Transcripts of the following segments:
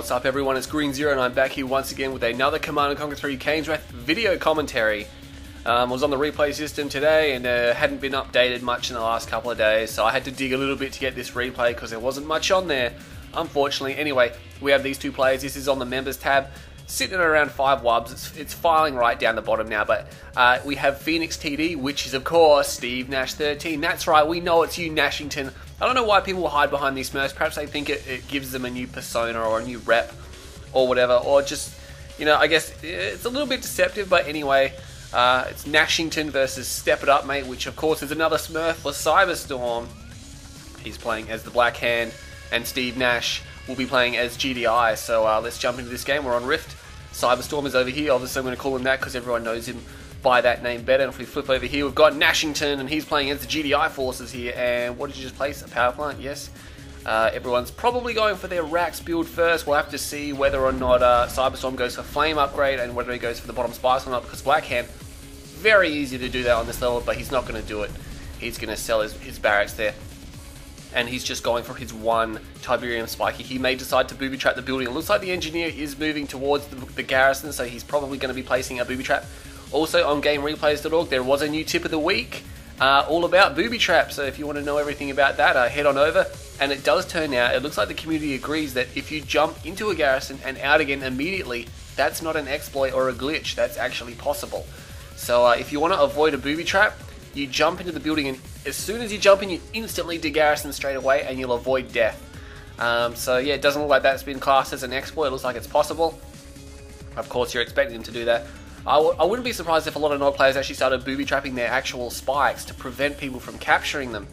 What's up everyone, it's Green Zero and I'm back here once again with another Command & Conquer 3 Kane's Wrath video commentary. I was on the replay system today and hadn't been updated much in the last couple of days, so I had to dig a little bit to get this replay because there wasn't much on there, unfortunately. Anyway, we have these two players. This is on the members tab, sitting at around 5 wubs. It's filing right down the bottom now, but we have Phoenix TD, which is of course Steve Nash 13. That's right, we know it's you, Nashington. I don't know why people hide behind these Smurfs. Perhaps they think it gives them a new persona or a new rep or whatever, or just, you know, I guess it's a little bit deceptive, but anyway, it's Nashington versus Step It Up Mate, which of course is another Smurf for Cyberstorm. He's playing as the Black Hand, and Steve Nash will be playing as GDI, so let's jump into this game. We're on Rift. Cyberstorm is over here. Obviously I'm going to call him that because everyone knows him by that name better. And if we flip over here, we've got Nashington, and he's playing against the GDI forces here. And what did you just place? A power plant? Yes. Everyone's probably going for their Rax build first. We'll have to see whether or not Cyberstorm goes for Flame Upgrade and whether he goes for the bottom spice or not, because Blackhand, very easy to do that on this level, but he's not going to do it. He's going to sell his barracks there. And he's just going for his one Tiberium spike. He may decide to booby trap the building. It looks like the engineer is moving towards the garrison, so he's probably going to be placing a booby trap. Also on GameReplays.org there was a new tip of the week all about booby traps, so if you want to know everything about that, head on over. And it does turn out, it looks like the community agrees that if you jump into a garrison and out again immediately, that's not an exploit or a glitch, that's actually possible. So if you want to avoid a booby trap, you jump into the building, and as soon as you jump in, you instantly degarrison straight away and you'll avoid death. So yeah, it doesn't look like that's been classed as an exploit. It looks like it's possible. Of course you're expecting them to do that. I wouldn't be surprised if a lot of node players actually started booby trapping their actual spikes to prevent people from capturing them.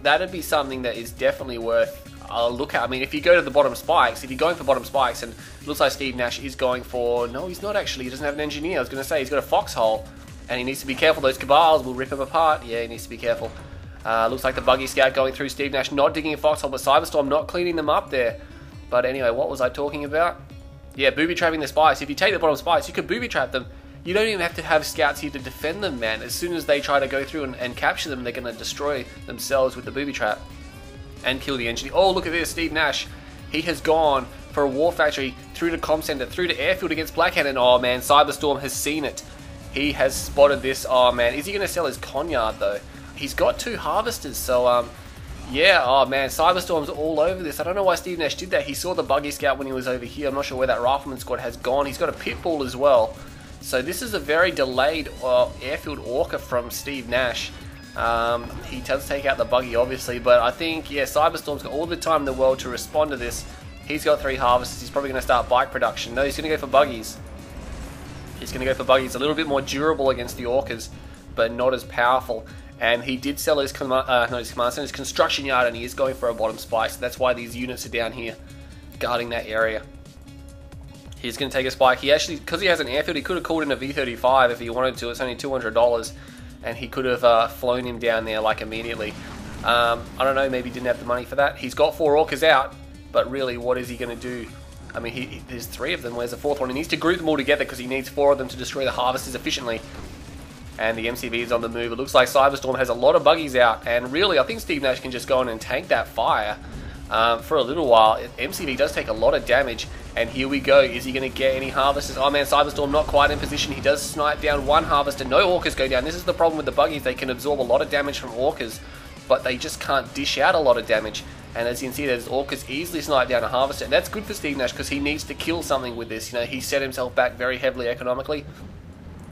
That'd be something that is definitely worth a look at. I mean, if you go to the bottom spikes, if you're going for bottom spikes, and it looks like Steve Nash is going for... No, he's not actually. He doesn't have an engineer. I was going to say, he's got a foxhole, and he needs to be careful. Those cabals will rip him apart. Yeah, he needs to be careful. Looks like the buggy scout going through. Steve Nash not digging a foxhole, but Cyberstorm not cleaning them up there. But anyway, what was I talking about? Yeah, booby trapping the spikes. If you take the bottom spikes, you can booby trap them. You don't even have to have scouts here to defend them, man. As soon as they try to go through and capture them, they're going to destroy themselves with the booby trap and kill the engineer. Oh, look at this, Steve Nash. He has gone for a war factory through to comm center, through to airfield against Blackhand, and oh man, Cyberstorm has seen it. He has spotted this. Oh man, is he going to sell his Conyard though? He's got 2 harvesters, so yeah, oh man, Cyberstorm's all over this. I don't know why Steve Nash did that. He saw the buggy scout when he was over here. I'm not sure where that rifleman squad has gone. He's got a pitbull as well. So this is a very delayed airfield orca from Steve Nash. He does take out the buggy obviously, but I think, yeah, Cyberstorm's got all the time in the world to respond to this. He's got 3 harvesters. He's probably going to start bike production. No, he's going to go for buggies. He's going to go for buggies. A little bit more durable against the orcas, but not as powerful. And he did sell his his construction yard, and he is going for a bottom spike, so that's why these units are down here guarding that area. He's going to take a spike. He actually, because he has an airfield, he could have called in a V-35 if he wanted to. It's only $200, and he could have flown him down there like immediately. I don't know, maybe he didn't have the money for that. He's got 4 orcas out, but really, what is he going to do? I mean, there's 3 of them. Where's the 4th one? He needs to group them all together because he needs 4 of them to destroy the harvesters efficiently. And the MCV is on the move. It looks like Cyberstorm has a lot of buggies out, and really, I think Steve Nash can just go in and tank that fire for a little while. MCV does take a lot of damage, and here we go. Is he going to get any harvesters? Oh man, Cyberstorm not quite in position. He does snipe down 1 harvester. No orcas go down. This is the problem with the buggies. They can absorb a lot of damage from orcas, but they just can't dish out a lot of damage. And as you can see, there's orcas easily snipe down a harvester. And that's good for Steve Nash because he needs to kill something with this. You know, he set himself back very heavily economically.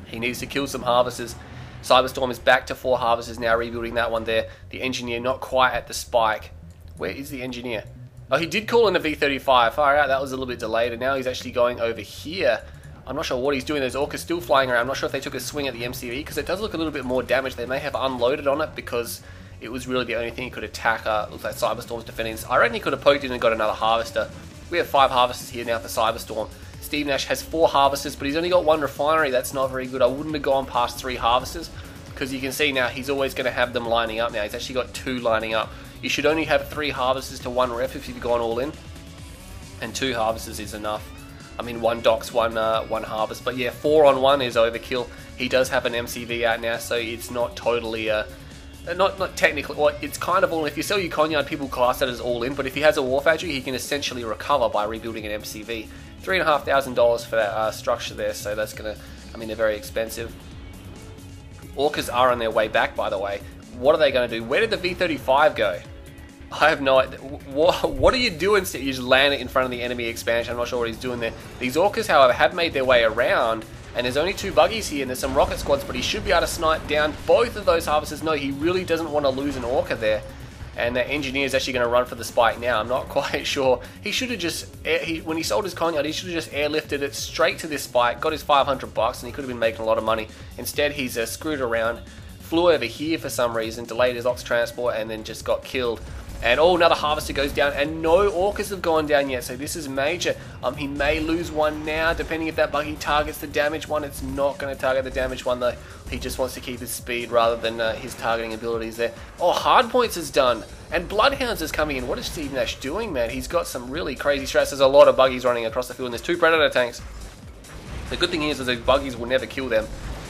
He needs to kill some harvesters. Cyberstorm is back to 4 harvesters now, rebuilding that one there. The engineer not quite at the spike. Where is the engineer? Oh, he did call in a V-35. Far out, that was a little bit delayed, and now he's actually going over here. I'm not sure what he's doing. Those orcas still flying around. I'm not sure if they took a swing at the MCV, because it does look a little bit more damage. They may have unloaded on it because it was really the only thing he could attack. Looks like Cyberstorm's defending. I reckon he could have poked in and got another harvester. We have 5 harvesters here now for Cyberstorm. Steve Nash has 4 harvesters, but he's only got 1 refinery. That's not very good. I wouldn't have gone past 3 harvesters, because you can see now he's always going to have them lining up now. He's actually got 2 lining up. You should only have 3 harvesters to 1 ref if you've gone all in, and 2 harvesters is enough. I mean, 1 docks, 1 harvest, but yeah, 4 on 1 is overkill. He does have an MCV out now, so it's not totally not technically, well, it's kind of all. If you sell your Conyard, people class that as all in, but if he has a War Factory, he can essentially recover by rebuilding an MCV. $3,500 for that structure there, so that's gonna, I mean, they're very expensive. Orcas are on their way back, by the way. What are they going to do? Where did the V-35 go? I have no idea. What are you doing? You just land it in front of the enemy expansion. I'm not sure what he's doing there. These Orcas, however, have made their way around, and there's only 2 buggies here, and there's some rocket squads, but he should be able to snipe down both of those harvesters. No, he really doesn't want to lose an Orca there, and the engineer is actually going to run for the spike now. I'm not quite sure. He should have just, when he sold his Conyard, he should have just airlifted it straight to this spike, got his $500, and he could have been making a lot of money. Instead, he's screwed around, flew over here for some reason, delayed his ox transport, and then just got killed. And oh, another harvester goes down, and no Orcas have gone down yet, so this is major. He may lose one now, depending if that buggy targets the damaged one. It's not going to target the damaged one, though. He just wants to keep his speed rather than his targeting abilities there. Oh, Hardpoints is done, and Bloodhounds is coming in. What is Steve Nash doing, man? He's got some really crazy strats. There's a lot of buggies running across the field, and there's 2 Predator tanks. The good thing is that those buggies will never kill them.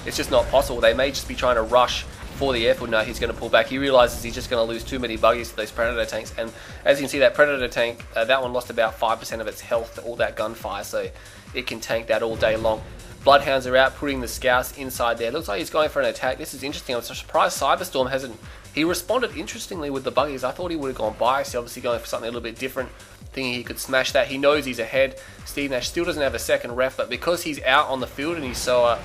It's just not possible. They may just be trying to rush for the airfield. No, he's going to pull back. He realizes he's just going to lose too many buggies to those Predator tanks, and as you can see, that Predator tank, that one lost about 5% of its health to all that gunfire, so it can tank that all day long. Bloodhounds are out, putting the scouts inside there. Looks like he's going for an attack. This is interesting. I'm surprised Cyberstorm hasn't... He responded interestingly with the buggies. I thought he would have gone biased. He's obviously going for something a little bit different, thinking he could smash that. He knows he's ahead. Steve Nash still doesn't have a second ref, but because he's out on the field and he's so...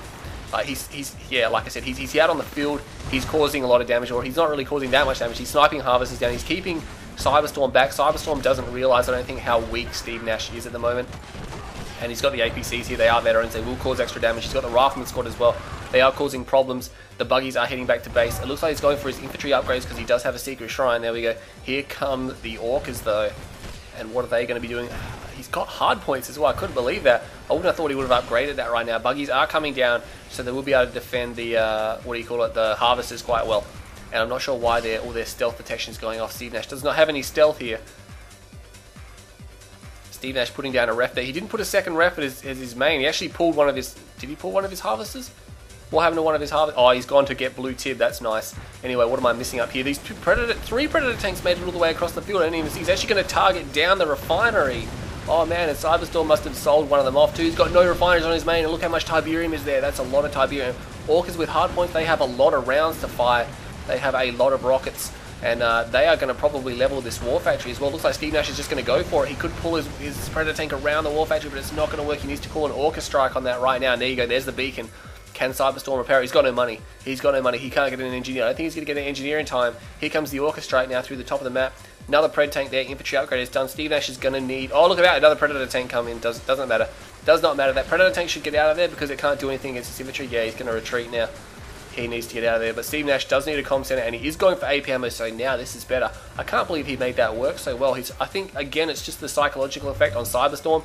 yeah, like I said, he's out on the field, he's causing a lot of damage, or he's not really causing that much damage. He's sniping harvesters down, he's keeping Cyberstorm back. Cyberstorm doesn't realise, I don't think, how weak Steve Nash is at the moment. And he's got the APCs here, they are veterans, they will cause extra damage. He's got the Rifleman squad as well, they are causing problems. The buggies are heading back to base. It looks like he's going for his infantry upgrades because he does have a secret shrine. There we go. Here come the Orcas though. And what are they going to be doing? He's got Hardpoints as well. I couldn't believe that. I wouldn't have thought he would have upgraded that right now. Buggies are coming down, so they will be able to defend the, the harvesters quite well. And I'm not sure why all their stealth detection is going off. Steve Nash does not have any stealth here. Steve Nash putting down a ref there. He didn't put a second ref as his main. He actually pulled one of his... Did he pull one of his harvesters? What happened to one of his harvesters? Oh, he's gone to get blue tib. That's nice. Anyway, what am I missing up here? These 3 Predator tanks made it all the way across the field. And he's actually going to target down the refinery. Oh man, and Cyberstorm must have sold one of them off too. He's got no refineries on his main, and look how much Tiberium is there. That's a lot of Tiberium. Orcas with hardpoints, they have a lot of rounds to fire. They have a lot of rockets, and they are going to probably level this War Factory as well. Looks like Steve Nash is just going to go for it. He could pull his Predator tank around the War Factory, but it's not going to work. He needs to call an Orca strike on that right now. And there you go, there's the beacon. Can Cyberstorm repair it? He's got no money. He's got no money. He can't get an engineer. I don't think he's going to get an engineer in time. Here comes the Orca strike now through the top of the map. Another Pred tank there. Infantry upgrade is done. Steve Nash is going to need... Oh, look at that. Another Predator tank come in. Doesn't matter. Does not matter. That Predator tank should get out of there because it can't do anything against his infantry. Yeah, he's going to retreat now. He needs to get out of there. But Steve Nash does need a comm center, and he is going for AP ammo, so now this is better. I can't believe he made that work so well. I think, again, it's just the psychological effect on Cyberstorm.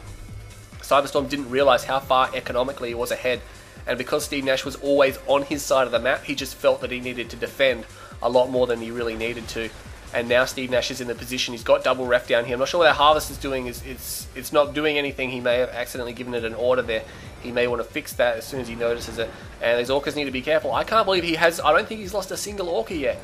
Cyberstorm didn't realize how far economically he was ahead. And because Steve Nash was always on his side of the map, he just felt that he needed to defend a lot more than he really needed to. And now Steve Nash is in the position, he's got double ref down here. I'm not sure what that harvest is doing. It's not doing anything. He may have accidentally given it an order there. He may want to fix that as soon as he notices it. And these Orcas need to be careful. I can't believe he has... I don't think he's lost a single Orca yet.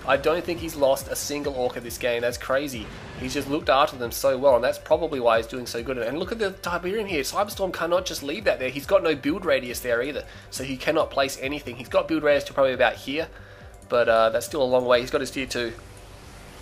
I don't think he's lost a single Orca this game. That's crazy. He's just looked after them so well, and that's probably why he's doing so good. And look at the Tiberium here. Cyberstorm cannot just leave that there. He's got no build radius there either, so he cannot place anything. He's got build radius to probably about here, but that's still a long way. He's got his tier 2.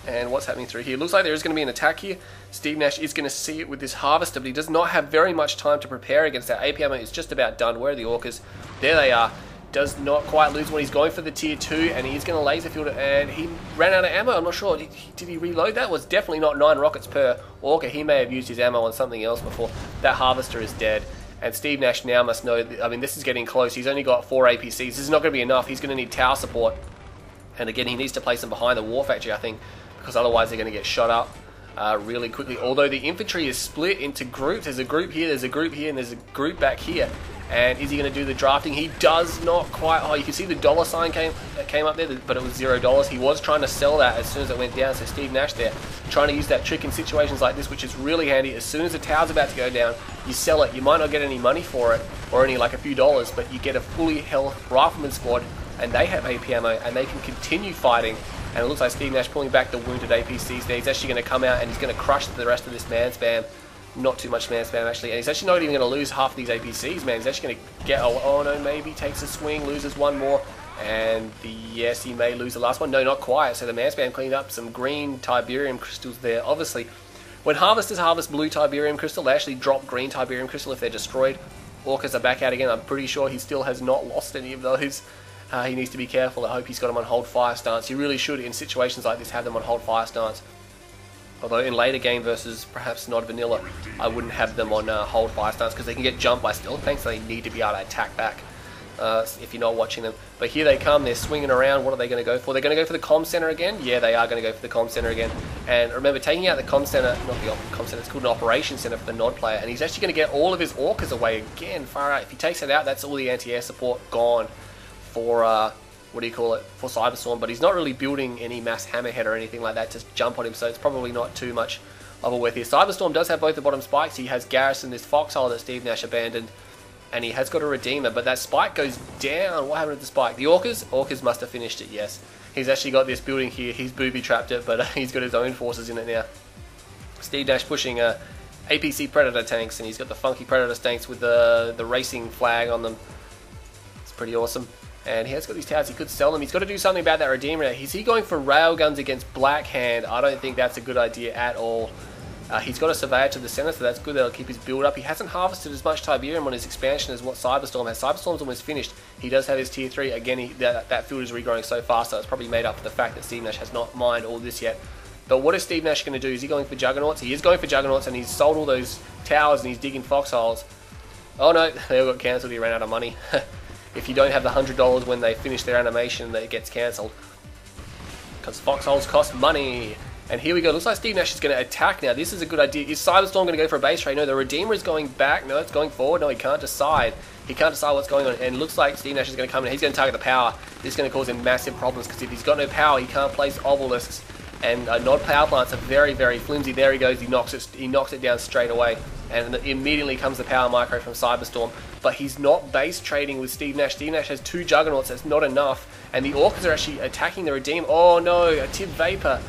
And what's happening through here? Looks like there is going to be an attack here. Steve Nash is going to see it with this harvester, but he does not have very much time to prepare against that. AP ammo is just about done. Where are the Orcas? There they are. Does not quite lose one. He's going for the tier 2, and he's going to laser field it, and he ran out of ammo. I'm not sure. Did he reload that? It was definitely not 9 rockets per Orca. He may have used his ammo on something else before. That harvester is dead. And Steve Nash now must know, I mean, this is getting close. He's only got 4 APCs. This is not going to be enough. He's going to need tower support. And again, he needs to place them behind the War Factory, I think, because otherwise they're going to get shot up really quickly. Although the infantry is split into groups. There's a group here, there's a group here, and there's a group back here. And is he going to do the drafting? He does not quite. Oh, you can see the dollar sign came up there, but it was $0. He was trying to sell that as soon as it went down. So Steve Nash there, trying to use that trick in situations like this, which is really handy. As soon as the tower's about to go down, you sell it. You might not get any money for it, or only like a few dollars, but you get a fully health rifleman squad and they have AP ammo, and they can continue fighting. And it looks like Steve Nash pulling back the wounded APCs there. He's actually going to come out and he's going to crush the rest of this man spam. Not too much man spam actually, and he's actually not even going to lose half these APCs, man. He's actually going to get, oh no, maybe takes a swing, loses one more, and yes, he may lose the last one. No, not quite. So the man spam cleaned up some green Tiberium crystals there. Obviously, when harvesters harvest blue Tiberium crystal, they actually drop green Tiberium crystal if they're destroyed. Orcas are back out again. I'm pretty sure he still has not lost any of those. He needs to be careful. I hope he's got them on hold fire stance. He really should, in situations like this, have them on hold fire stance. Although in later game versus perhaps not vanilla, I wouldn't have them on hold fire stance because they can get jumped by stealth tanks, so they need to be able to attack back if you're not watching them. But here they come, they're swinging around. What are they going to go for? They're going to go for the comm center again? Yeah, they are going to go for the comm center again. And remember, taking out the comm center, not the comm center, it's called an operation center for the Nod player, and he's actually going to get all of his orcas away again. Far out. If he takes it out, that's all the anti-air support gone for what do you call it, for Cyberstorm, but he's not really building any mass hammerhead or anything like that to jump on him, so it's probably not too much of a worth here. Cyberstorm does have both the bottom spikes. He has Garrison, this foxhole that Steve Nash abandoned, and he has got a Redeemer, but that spike goes down. What happened to the spike? The Orcas? Orcas must have finished it, yes. He's actually got this building here. He's booby-trapped it, but he's got his own forces in it now. Steve Nash pushing APC Predator tanks, and he's got the funky Predator tanks with the racing flag on them. It's pretty awesome. And he has got these towers, he could sell them. He's got to do something about that Redeemer now. Is he going for railguns against Black Hand? I don't think that's a good idea at all. He's got a Surveyor to the center, so that's good. That'll keep his build up. He hasn't harvested as much Tiberium on his expansion as what Cyberstorm has. Cyberstorm's almost finished. He does have his tier 3. Again, that field is regrowing so fast, so it's probably made up for the fact that Steve Nash has not mined all this yet. But what is Steve Nash going to do? Is he going for Juggernauts? He is going for Juggernauts, and he's sold all those towers and he's digging foxholes. Oh no, they all got cancelled. He ran out of money. If you don't have the $100 when they finish their animation, that it gets cancelled. Because foxholes cost money. And here we go. Looks like Steve Nash is going to attack now. This is a good idea. Is Cyberstorm going to go for a base trade? No, the Redeemer is going back. No, it's going forward. No, he can't decide. He can't decide what's going on. And it looks like Steve Nash is going to come in. He's going to target the power. This is going to cause him massive problems because if he's got no power, he can't place obelisks. And Nod power plants are very, very flimsy. There he goes. He knocks it down straight away. And immediately comes the power micro from Cyberstorm. But he's not base trading with Steve Nash. Steve Nash has 2 Juggernauts. That's not enough. And the Orcas are actually attacking the Redeemer. Oh no, a Tib Vapor.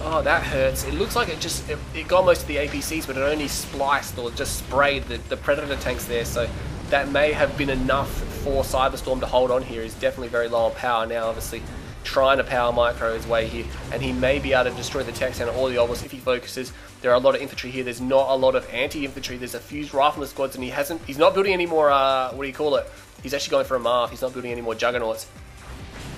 Oh, that hurts. It looks like it got most of the APCs, but it only spliced or just sprayed the Predator tanks there. So that may have been enough for Cyberstorm to hold on here. He's definitely very low on power now, obviously. Trying to power micro his way here, and he may be able to destroy the tech center or the obelisk if he focuses. There are a lot of infantry here. There's not a lot of anti-infantry. There's a few rifleman squads, and he's not building any more, what do you call it? He's actually going for a Marv. He's not building any more Juggernauts.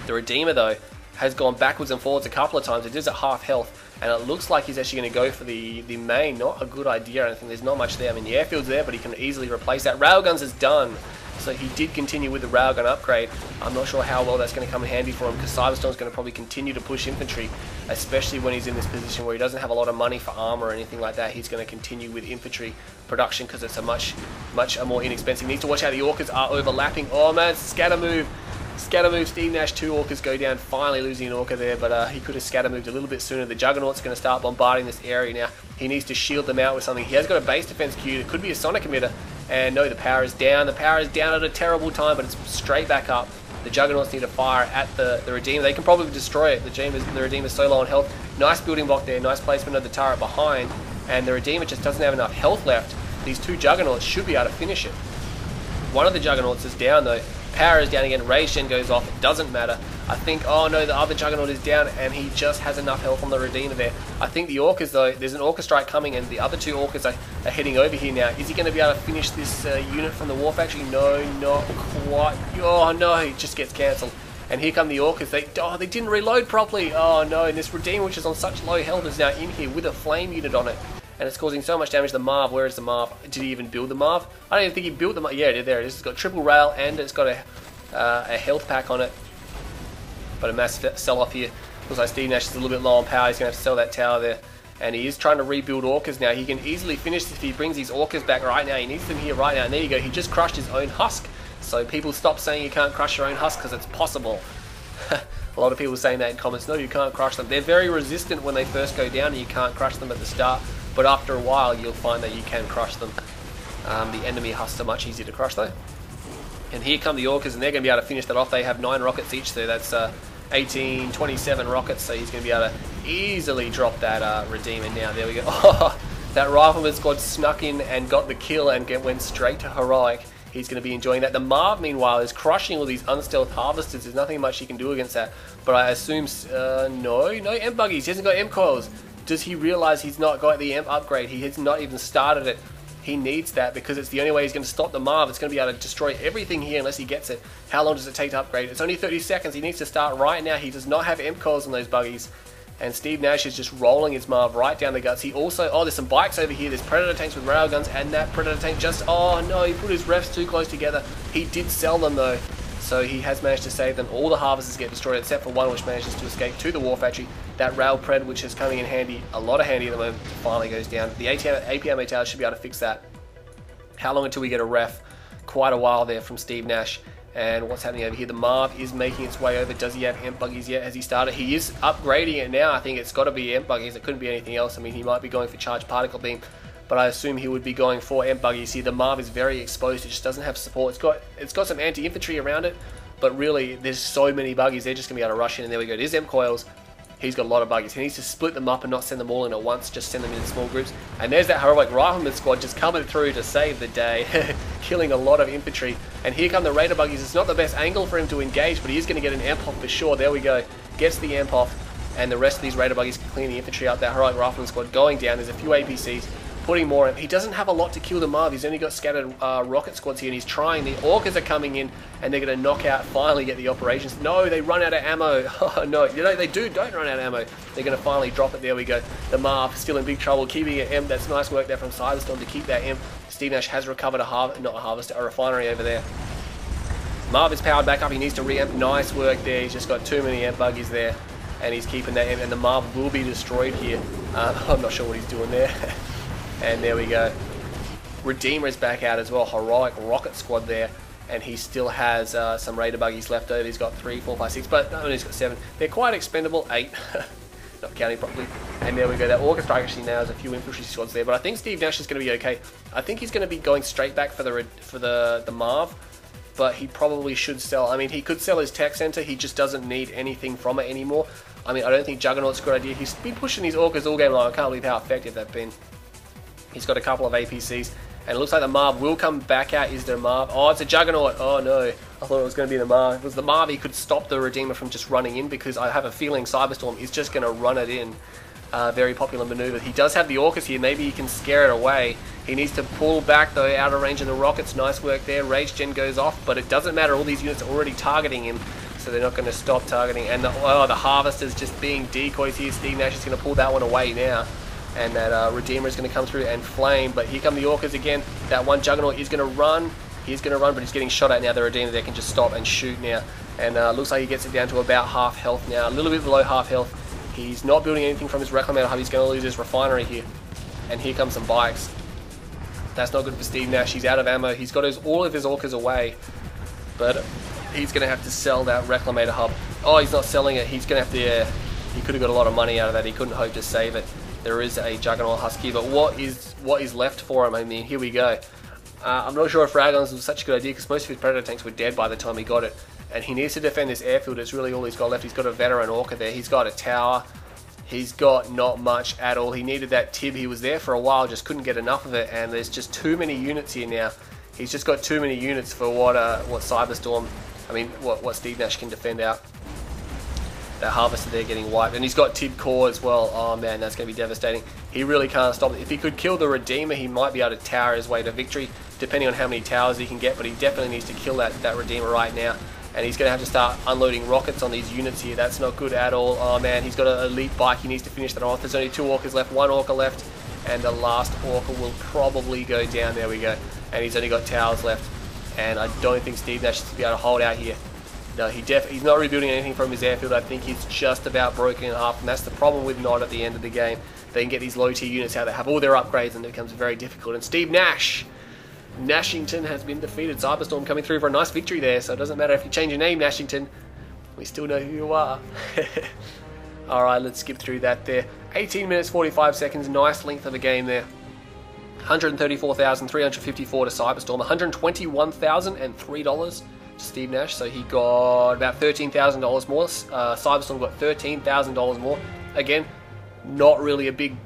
The Redeemer, though, has gone backwards and forwards a couple of times. It is at half health, and it looks like he's actually going to go for the main. Not a good idea. I don't think there's not much there. I mean, the airfield's there, but he can easily replace that. Railguns is done. So he did continue with the railgun upgrade. I'm not sure how well that's going to come in handy for him because Cyberstorm's going to probably continue to push infantry, especially when he's in this position where he doesn't have a lot of money for armor or anything like that. He's going to continue with infantry production because it's a much more inexpensive. He needs to watch out. The Orcas are overlapping. Oh man, scatter move. Scatter move, Steve Nash, 2 Orcas go down, finally losing an Orca there, but he could have scatter moved a little bit sooner. The Juggernaut's going to start bombarding this area now. He needs to shield them out with something. He has got a base defense queued. It could be a sonic emitter. And no, the power is down. The power is down at a terrible time, but it's straight back up. The Juggernauts need to fire at the Redeemer. They can probably destroy it. The Redeemer's so low on health. Nice building block there. Nice placement of the turret behind. And the Redeemer just doesn't have enough health left. These 2 Juggernauts should be able to finish it. One of the Juggernauts is down though. Power is down again. Rage gen goes off. It doesn't matter. I think, oh no, the other Juggernaut is down and he just has enough health on the Redeemer there. I think the Orcas though, there's an Orca strike coming and the other 2 Orcas are heading over here now. Is he going to be able to finish this unit from the War Factory? No, not quite. Oh no, it just gets cancelled. And here come the Orcas. They didn't reload properly. Oh no, and this Redeemer, which is on such low health, is now in here with a flame unit on it. And it's causing so much damage. The Marv, where is the Marv? Did he even build the Marv? I don't even think he built the Marv. Yeah, there it is. It's got triple rail and it's got a health pack on it. But a massive sell-off here. Looks like Steve Nash is a little bit low on power. He's going to have to sell that tower there. And he is trying to rebuild Orcas now. He can easily finish this if he brings these Orcas back right now. He needs them here right now. And there you go. He just crushed his own husk. So people stop saying you can't crush your own husk because it's possible. A lot of people saying that in comments. No, you can't crush them. They're very resistant when they first go down and you can't crush them at the start. But after a while, you'll find that you can crush them. The enemy husks are much easier to crush though. And here come the Orcas, and they're going to be able to finish that off. They have 9 rockets each, so that's 18, 27 rockets, so he's going to be able to easily drop that Redeemer now. There we go. Oh, that Rifleman squad snuck in and got the kill and went straight to Heroic. He's going to be enjoying that. The Marv, meanwhile, is crushing all these unstealth harvesters. There's nothing much he can do against that. But I assume, no Emp Buggies. He hasn't got Emp Coils. Does he realize he's not got the Emp upgrade? He has not even started it. He needs that because it's the only way he's going to stop the Marv. It's going to be able to destroy everything here unless he gets it. How long does it take to upgrade? It's only 30 seconds. He needs to start right now. He does not have Emp Coils on those Buggies. And Steve Nash is just rolling his Marv right down the guts. He also, oh, there's some bikes over here. There's Predator tanks with railguns, and that Predator tank just, oh no, he put his refs too close together. He did sell them though, so he has managed to save them. All the harvesters get destroyed except for one which manages to escape to the War Factory. That rail pred, which is coming in handy, a lot of handy at the moment, finally goes down. The APM tower should be able to fix that. How long until we get a ref? Quite a while there from Steve Nash. And what's happening over here? The Marv is making its way over. Does he have Emp Buggies yet? Has he started? He is upgrading it now. I think it's got to be Emp Buggies. It couldn't be anything else. I mean, he might be going for Charged Particle Beam, but I assume he would be going for Emp Buggies here. The Marv is very exposed. It just doesn't have support. It's got some anti-infantry around it, but really, there's so many Buggies. They're just going to be able to rush in, and there we go. There's Emp Coils. He's got a lot of Buggies. He needs to split them up and not send them all in at once, just send them in small groups. And there's that Heroic Rifleman squad just coming through to save the day, killing a lot of infantry. And here come the Raider Buggies. It's not the best angle for him to engage, but he is going to get an Emp off for sure. There we go. Gets the Emp off, and the rest of these Raider Buggies can clean the infantry out. That Heroic Rifleman squad going down. There's a few APCs. Putting more in. He doesn't have a lot to kill the Marv. He's only got scattered rocket squads here, and he's trying. The Orcas are coming in, and they're going to knock out, finally get the operations. No, they run out of ammo. Oh, no, you know, they don't run out of ammo. They're going to finally drop it. There we go. The Marv still in big trouble, keeping it Emp. That's nice work there from Cyberstorm to keep that Emp. Steve Nash has recovered a refinery over there. Marv is powered back up. He needs to re-emp. Nice work there. He's just got too many Emp Buggies there, and he's keeping that Emp, and the Marv will be destroyed here. I'm not sure what he's doing there. And there we go. Redeemer is back out as well. Heroic Rocket Squad there. And he still has some Raider Buggies left over. He's got 3, 4, 5, 6, but no, he's got 7. They're quite expendable. 8. Not counting properly. And there we go. That Orca Strike actually now has a few infantry squads there. But I think Steve Nash is going to be okay. I think he's going to be going straight back for the Marv. But he probably should sell. I mean, he could sell his tech center. He just doesn't need anything from it anymore. I mean, I don't think Juggernaut's a good idea. He's been pushing these Orcas all game long. I can't believe how effective they've been. He's got a couple of APCs, and it looks like the Marv will come back out. Is there a Marv? Oh, it's a Juggernaut. Oh no, I thought it was going to be the Marv. If it was the Marv, he could stop the Redeemer from just running in, because I have a feeling Cyberstorm is just going to run it in. Very popular maneuver. He does have the Orcas here. Maybe he can scare it away. He needs to pull back though, out of range of the rockets. Nice work there. Rage Gen goes off, but it doesn't matter. All these units are already targeting him, so they're not going to stop targeting. And the Harvester's just being decoys here. Steve Nash is going to pull that one away now. And that Redeemer is going to come through and flame. But here come the Orcas again. That one Juggernaut is going to run. He's going to run, but he's getting shot at now. The Redeemer there can just stop and shoot now. And looks like he gets it down to about half health now. A little bit below half health. He's not building anything from his Reclamator hub. He's going to lose his refinery here. And here comes some bikes. That's not good for Steve Nash. He's out of ammo. He's got all of his Orcas away. But he's going to have to sell that Reclamator hub. Oh, he's not selling it. He's going to have to... he could have got a lot of money out of that. He couldn't hope to save it. There is a Juggernaut Husky, but what is left for him? I mean, here we go. I'm not sure if Raglans was such a good idea, because most of his Predator tanks were dead by the time he got it. And he needs to defend this airfield. It's really all he's got left. He's got a veteran Orca there. He's got a tower. He's got not much at all. He needed that Tib. He was there for a while, just couldn't get enough of it. And there's just too many units here now. He's just got too many units for what Cyberstorm, I mean, what Steve Nash can defend out. That Harvester there getting wiped, and he's got Tib Core as well. Oh man, that's going to be devastating. He really can't stop it. If he could kill the Redeemer, he might be able to tower his way to victory, depending on how many towers he can get, but he definitely needs to kill that Redeemer right now. And he's going to have to start unloading rockets on these units here. That's not good at all. Oh man, he's got an elite bike. He needs to finish that off. There's only 2 Orcas left, 1 Orca left, and the last Orca will probably go down. There we go. And he's only got towers left, and I don't think Steve Nash is going to be able to hold out here. No, he's not rebuilding anything from his airfield. I think he's just about broken in half, and that's the problem with Nod at the end of the game. They can get these low tier units out, they have all their upgrades, and it becomes very difficult. And Steve Nash, Nashington has been defeated. Cyberstorm coming through for a nice victory there, so it doesn't matter if you change your name, Nashington. We still know who you are. Alright, let's skip through that there. 18 minutes, 45 seconds, nice length of a game there. $134,354 to Cyberstorm, $121,003 to Steve Nash, so he got about $13,000 more. Cyberstorm got $13,000 more. Again, not really a big,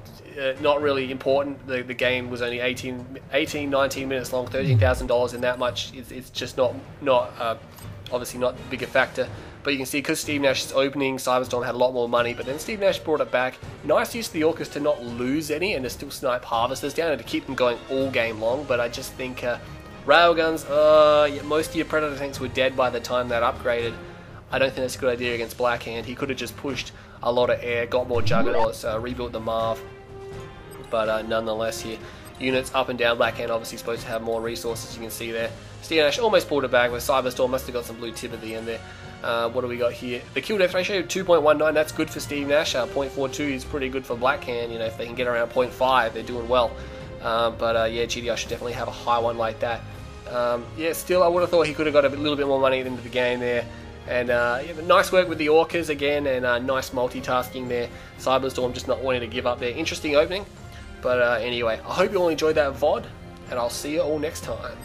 not really important. The game was only 19 minutes long. $13,000 in that much, it's just not obviously not the bigger factor. But you can see, because Steve Nash's opening, Cyberstorm had a lot more money, but then Steve Nash brought it back. Nice use of the Orcas to not lose any and to still snipe Harvesters down and to keep them going all game long. But I just think Railguns, yeah, most of your Predator tanks were dead by the time that upgraded. I don't think that's a good idea against Blackhand. He could have just pushed a lot of air, got more Juggernauts, rebuilt the Marv. But nonetheless here, units up and down. Blackhand obviously supposed to have more resources, you can see there. Steve Nash almost pulled it back with Cyberstorm, must have got some blue tip at the end there. What do we got here? The kill death ratio 2.19, that's good for Steve Nash. 0.42 is pretty good for Blackhand. You know, if they can get around 0.5, they're doing well. Yeah, GDI should definitely have a high one like that. Yeah, still, I would have thought he could have got a little bit more money into the game there. And yeah, nice work with the Orcas again, and nice multitasking there. Cyberstorm just not wanting to give up there. Interesting opening. But anyway, I hope you all enjoyed that VOD, and I'll see you all next time.